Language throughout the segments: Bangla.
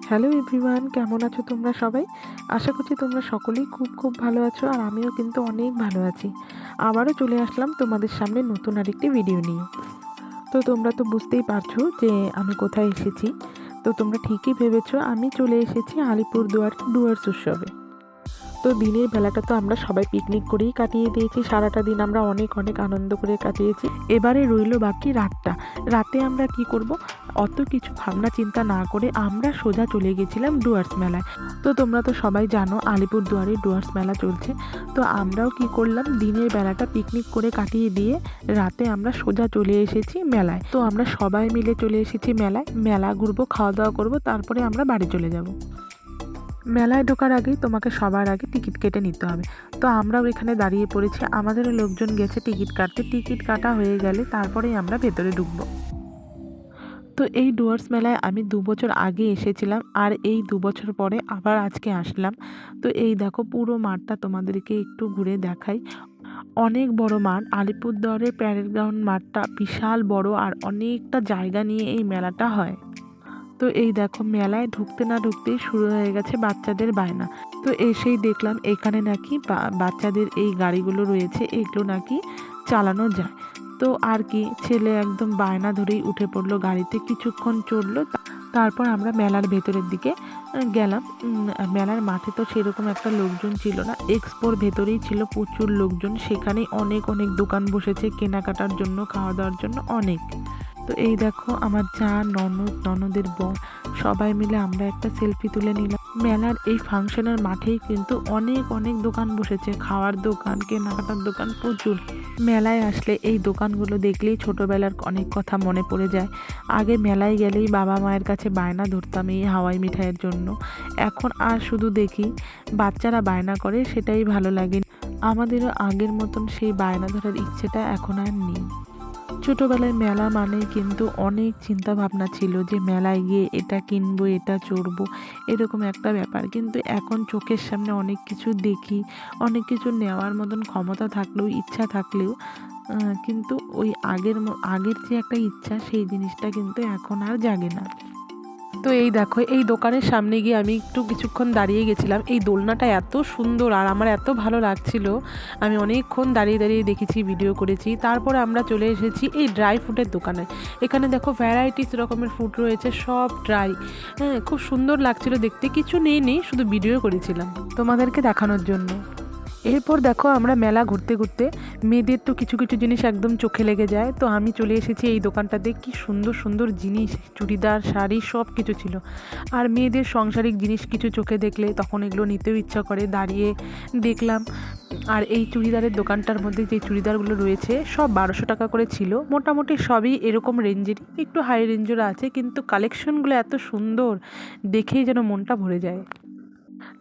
হ্যালো এভরিওয়ান, কেমন আছো তোমরা সবাই? আশা করছি তোমরা সকলেই খুব খুব ভালো আছো, আর আমিও কিন্তু অনেক ভালো আছি। আবারও চলে আসলাম তোমাদের সামনে নতুন আরেকটি ভিডিও নিয়ে। তো তোমরা তো বুঝতেই পারছো যে আমি কোথায় এসেছি। তো তোমরা ঠিকই ভেবেছো, আমি চলে এসেছি আলিপুরদুয়ার ডুয়ার্স উৎসবে। তো দিনের বেলাটা তো আমরা সবাই পিকনিক করেই কাটিয়ে দিয়েছি, সারাটা দিন আমরা অনেক অনেক আনন্দ করে কাটিয়েছি। এবারে রইল বাকি রাতটা। রাতে আমরা কি করব, অত কিছু ভাবনা চিন্তা না করে আমরা সোজা চলে গেছিলাম ডুয়ার্স মেলায়। তো তোমরা তো সবাই জানো আলিপুরদুয়ারে ডুয়ার্স মেলা চলছে। তো আমরাও কি করলাম, দিনের বেলাটা পিকনিক করে কাটিয়ে দিয়ে রাতে আমরা সোজা চলে এসেছি মেলায়। তো আমরা সবাই মিলে চলে এসেছি মেলায়, মেলা ঘুরবো, খাওয়া দাওয়া করবো, তারপরে আমরা বাড়ি চলে যাব। মেলায় ঢোকার আগেই তোমাকে সবার আগে টিকিট কেটে নিতে হবে। তো আমরাও এখানে দাঁড়িয়ে পড়েছি, আমাদেরও লোকজন গেছে টিকিট কাটতে। টিকিট কাটা হয়ে গেলে তারপরেই আমরা ভেতরে ঢুকবো। তো এই ডুয়ার্স মেলায় আমি 2 বছর আগে এসেছিলাম, আর এই 2 বছর পরে আবার আজকে আসলাম। তো এই দেখো পুরো মাঠটা তোমাদেরকে একটু ঘুরে দেখাই। অনেক বড় মাঠ, আলিপুরদুয়ারের প্যারেড গ্রাউন্ড মাঠটা বিশাল বড়, আর অনেকটা জায়গা নিয়ে এই মেলাটা হয়। তো এই দেখো মেলায় ঢুকতে না ঢুকতেই শুরু হয়ে গেছে বাচ্চাদের বায়না। তো এসেই দেখলাম এখানে নাকি বাচ্চাদের এই গাড়িগুলো রয়েছে, এগুলো নাকি চালানো যায়। তো আর কি, ছেলে একদম বায়না ধরেই উঠে পড়লো গাড়িতে, কিছুক্ষণ চড়লো। তারপর আমরা মেলার ভেতরের দিকে গেলাম। মেলার মাঠে তো সেরকম একটা লোকজন ছিল না, এক্সপোর ভেতরেই ছিল প্রচুর লোকজন। সেখানেই অনেক অনেক দোকান বসেছে কেনাকাটার জন্য, খাওয়া দাওয়ার জন্য অনেক। তো এই দেখো আমার যা ননদের বর সবাই মিলে আমরা একটা সেলফি তুলে নিলাম। মেলার এই ফাংশনের মাঠেই কিন্তু অনেক অনেক দোকান বসেছে, খাওয়ার দোকান, কেনাকাটার দোকান প্রচুর। মেলায় আসলে এই দোকানগুলো দেখলেই ছোটবেলার অনেক কথা মনে পড়ে যায়। আগে মেলায় গেলেই বাবা মায়ের কাছে বায়না ধরতাম এই হাওয়াই মিঠাইয়ের জন্য। এখন আর শুধু দেখি বাচ্চারা বায়না করে, সেটাই ভালো লাগে। আমাদেরও আগের মতন সেই বায়না ধরার ইচ্ছেটা এখন আর নেই। ছোটোবেলায় মেলা মানেই কিন্তু অনেক চিন্তা ভাবনা ছিল যে মেলায় গিয়ে এটা কিনবো, এটা চড়বো, এরকম একটা ব্যাপার। কিন্তু এখন চোখের সামনে অনেক কিছু দেখি, অনেক কিছু নেওয়ার মতন ক্ষমতা থাকলেও, ইচ্ছা থাকলেও কিন্তু ওই আগের যে একটা ইচ্ছা, সেই জিনিসটা কিন্তু এখন আর জাগে না। তো এই দেখো এই দোকানের সামনে গিয়ে আমি একটু কিছুক্ষণ দাঁড়িয়ে গেছিলাম। এই দোলনাটা এত সুন্দর আর আমার এত ভালো লাগছিল, আমি অনেকক্ষণ দাঁড়িয়ে দাঁড়িয়ে দেখেছি, ভিডিও করেছি। তারপরে আমরা চলে এসেছি এই ড্রাই ফ্রুটের দোকানে। এখানে দেখো ভ্যারাইটিস রকমের ফ্রুট রয়েছে, সব ড্রাই। হ্যাঁ, খুব সুন্দর লাগছিল দেখতে। কিছু নেই, শুধু ভিডিও করেছিলাম তোমাদেরকে দেখানোর জন্য। এরপর দেখো আমরা মেলা ঘুরতে ঘুরতে মেয়েদের তো কিছু কিছু জিনিস একদম চোখে লেগে যায়। তো আমি চলে এসেছি এই দোকানটাতে, কি সুন্দর সুন্দর জিনিস, চুড়িদার, শাড়ি সব কিছু ছিল। আর মেয়েদের সাংসারিক জিনিস কিছু চোখে দেখলে তখন এগুলো নিতেও ইচ্ছা করে, দাঁড়িয়ে দেখলাম। আর এই চুড়িদারের দোকানটার মধ্যে যে চুড়িদারগুলো রয়েছে সব 1200 টাকা করে ছিল। মোটামুটি সবই এরকম রেঞ্জেরই, একটু হাই রেঞ্জেরও আছে, কিন্তু কালেকশনগুলো এত সুন্দর, দেখেই যেন মনটা ভরে যায়।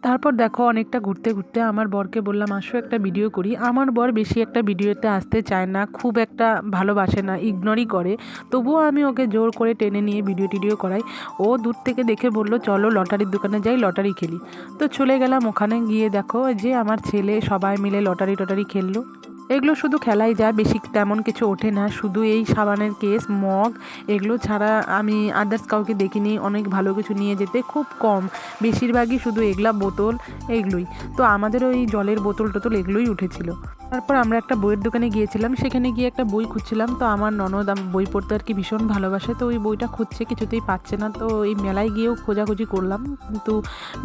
তারপর দেখো অনেকটা ঘুরতে ঘুরতে আমার বরকে বললাম আসো একটা ভিডিও করি। আমার বর বেশি একটা ভিডিওতে আসতে চায় না, খুব একটা ভালোবাসে না, ইগনোরই করে। তবুও আমি ওকে জোর করে টেনে নিয়ে ভিডিও টিডিও করাই। ও দূর থেকে দেখে বলল চলো লটারির দোকানে যাই, লটারি খেলি। তো চলে গেলাম ওখানে। গিয়ে দেখো যে আমার ছেলে সবাই মিলে লটারি টটারি খেললো। এগুলো শুধু খেলাই যায়, বেশি তেমন কিছু ওঠে না, শুধু এই সাবানের কেস, মগ, এগুলো ছাড়া আমি আদার্স কাউকে দেখিনি অনেক ভালো কিছু নিয়ে যেতে, খুব কম। বেশিরভাগই শুধু এগুলা বোতল, এগুলোই। তো আমাদেরও এই জলের বোতল টোতল এগুলোই উঠেছিল। তারপর আমরা একটা বইয়ের দোকানে গিয়েছিলাম, সেখানে গিয়ে একটা বই খুঁজছিলাম। তো আমার ননদ বই পড়তে আর কি ভীষণ ভালোবাসে, তো ওই বইটা খুঁজছে, কিছুতেই পাচ্ছে না। তো এই মেলায় গিয়েও খোঁজাখুঁজি করলাম, কিন্তু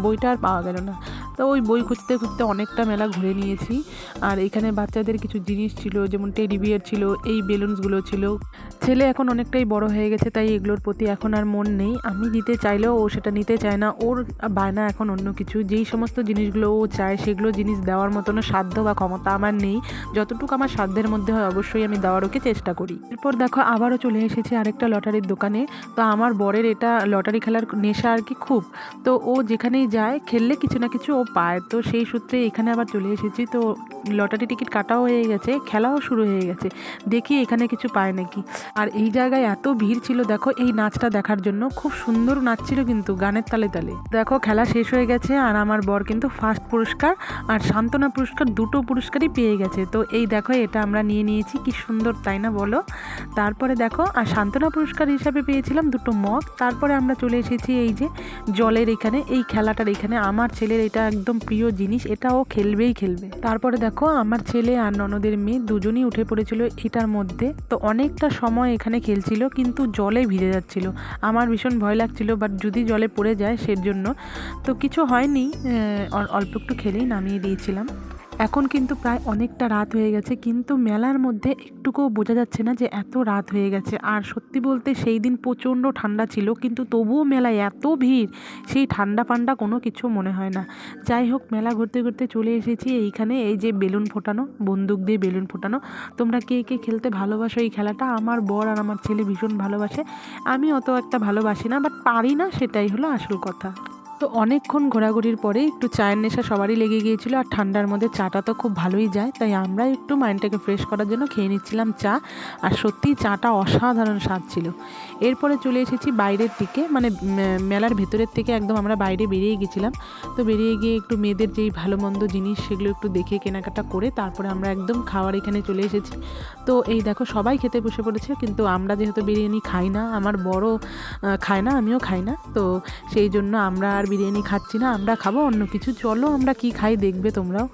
বইটা আর পাওয়া গেল না। তো ওই বই খুঁজতে খুঁজতে অনেকটা মেলা ঘুরে নিয়েছি। আর এখানে বাচ্চাদের কিছু জিনিস ছিল, যেমন টেডি বিয়ার ছিল, এই বেলুনসগুলো ছিল। ছেলে এখন অনেকটাই বড় হয়ে গেছে, তাই এগুলোর প্রতি এখন আর মন নেই। আমি দিতে চাইলেও ও সেটা নিতে চায় না, ওর বায়না এখন অন্য কিছু। যেই সমস্ত জিনিসগুলো ও চায় সেগুলো জিনিস দেওয়ার মতনও সাধ্য বা ক্ষমতা আমার নেই। যতটুকু আমার সাধ্যের মধ্যে হয় অবশ্যই আমি দেওয়ার ওকে চেষ্টা করি। এরপর দেখো আবারও চলে এসেছি আরেকটা লটারির দোকানে। তো আমার বরের এটা লটারি খেলার নেশা আর কি খুব। তো ও যেখানেই যায় খেললে কিছু না কিছু ও পায়। তো সেই সূত্রে এখানে আবার চলে এসেছি। তো লটারি টিকিট কাটাও হয়ে গেছে, খেলাও শুরু হয়ে গেছে, দেখি এখানে কিছু পায় নাকি। আর এই জায়গায় এত ভিড় ছিল দেখো এই নাচটা দেখার জন্য, খুব সুন্দর নাচছিল কিন্তু গানের তালে তালে। দেখো খেলা শেষ হয়ে গেছে, আর আমার বর কিন্তু ফার্স্ট পুরস্কার আর সান্ত্বনা পুরস্কার দুটো পুরস্কারই পেয়ে গেছে। গেছে। তো এই দেখো এটা আমরা নিয়ে নিয়েছি, কি সুন্দর তাই না বলো। তারপরে দেখো আর সান্ত্বনা পুরস্কার হিসাবে পেয়েছিলাম 2টো মগ। তারপরে আমরা চলে এসেছি এই যে জলের এখানে, এই খেলাটার এখানে। আমার ছেলের এটা একদম প্রিয় জিনিস, এটা ও খেলবেই খেলবে। তারপরে দেখো আমার ছেলে আর ননদের মেয়ে দুজনেই উঠে পড়েছিল এটার মধ্যে। তো অনেকটা সময় এখানে খেলছিল, কিন্তু জলে ভিজে যাচ্ছিল। আমার ভীষণ ভয় লাগছিল, বাট যদি জলে পড়ে যায় সেজন্য। তো কিছু হয়নি, অল্প একটু খেলেই নামিয়ে দিয়েছিলাম। এখন কিন্তু প্রায় অনেকটা রাত হয়ে গেছে, কিন্তু মেলার মধ্যে একটুকুও বোঝা যাচ্ছে না যে এত রাত হয়ে গেছে। আর সত্যি বলতে সেই দিন প্রচণ্ড ঠান্ডা ছিল, কিন্তু তবুও মেলায় এত ভিড়, সেই ঠান্ডা ফান্ডা কোনো কিছু মনে হয় না। যাই হোক, মেলা ঘুরতে ঘুরতে চলে এসেছি এইখানে, এই যে বেলুন ফোটানো, বন্দুক দিয়ে বেলুন ফোটানো। তোমরা কে কে খেলতে ভালোবাসো এই খেলাটা? আমার বর আর আমার ছেলে ভীষণ ভালোবাসে। আমি অত একটা ভালোবাসি না, বাট পারি না, সেটাই হলো আসল কথা। তো অনেকক্ষণ ঘোরাঘুরির পরে একটু চায়ের নেশা সবারই লেগে গিয়েছিল, আর ঠান্ডার মধ্যে চাটা তো খুব ভালোই যায়, তাই আমরা একটু মাইন্ডটাকে ফ্রেশ করার জন্য খেয়ে নিচ্ছিলাম চা। আর সত্যিই চাটা অসাধারণ স্বাদ ছিল। এরপরে চলে এসেছি বাইরের দিকে, মানে মেলার ভেতরের থেকে একদম আমরা বাইরে বেরিয়ে গেছিলাম। তো বেরিয়ে গিয়ে একটু মেয়েদের যেই ভালো মন্দ জিনিস সেগুলো একটু দেখে কেনাকাটা করে তারপরে আমরা একদম খাওয়ার এখানে চলে এসেছি। তো এই দেখো সবাই খেতে বসে পড়েছে, কিন্তু আমরা যেহেতু বিরিয়ানি খাই না, আমার বড় খায় না, আমিও খাই না, তো সেই জন্য আমরা আর বিরিয়ানি খাচ্ছি না, আমরা খাবো অন্য কিছু। চলো আমরা কি খাই দেখবে তোমরাও।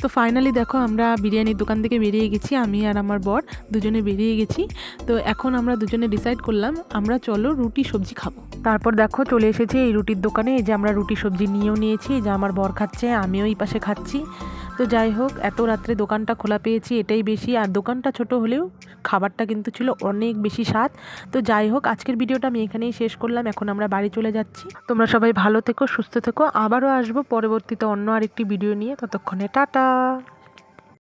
তো ফাইনালি দেখো আমরা বিরিয়ানির দোকান থেকে বেরিয়ে গেছি, আমি আর আমার বর দুজনে বেরিয়ে গেছি। তো এখন আমরা দুজনে ডিসাইড করলাম আমরা চলো রুটি সবজি খাবো। তারপর দেখো চলে এসেছি এই রুটির দোকানে, এই যে আমরা রুটি সবজি নিয়েও নিয়েছি, এই যে আমার বর খাচ্ছে, আমিও এই পাশে খাচ্ছি। তো যাই হোক, এত রাত্রে দোকানটা খোলা পেয়েছি এটাই বেশি, আর দোকানটা ছোট হলেও খাবারটা কিন্তু ছিল অনেক বেশি স্বাদ। তো যাই হোক, আজকের ভিডিওটা আমি এখানেই শেষ করলাম, এখন আমরা বাড়ি চলে যাচ্ছি। তোমরা সবাই ভালো থেকো, সুস্থ থেকো, আবারও আসবো পরবর্তীতে অন্য আরেকটি ভিডিও নিয়ে। ততক্ষণে টাটা।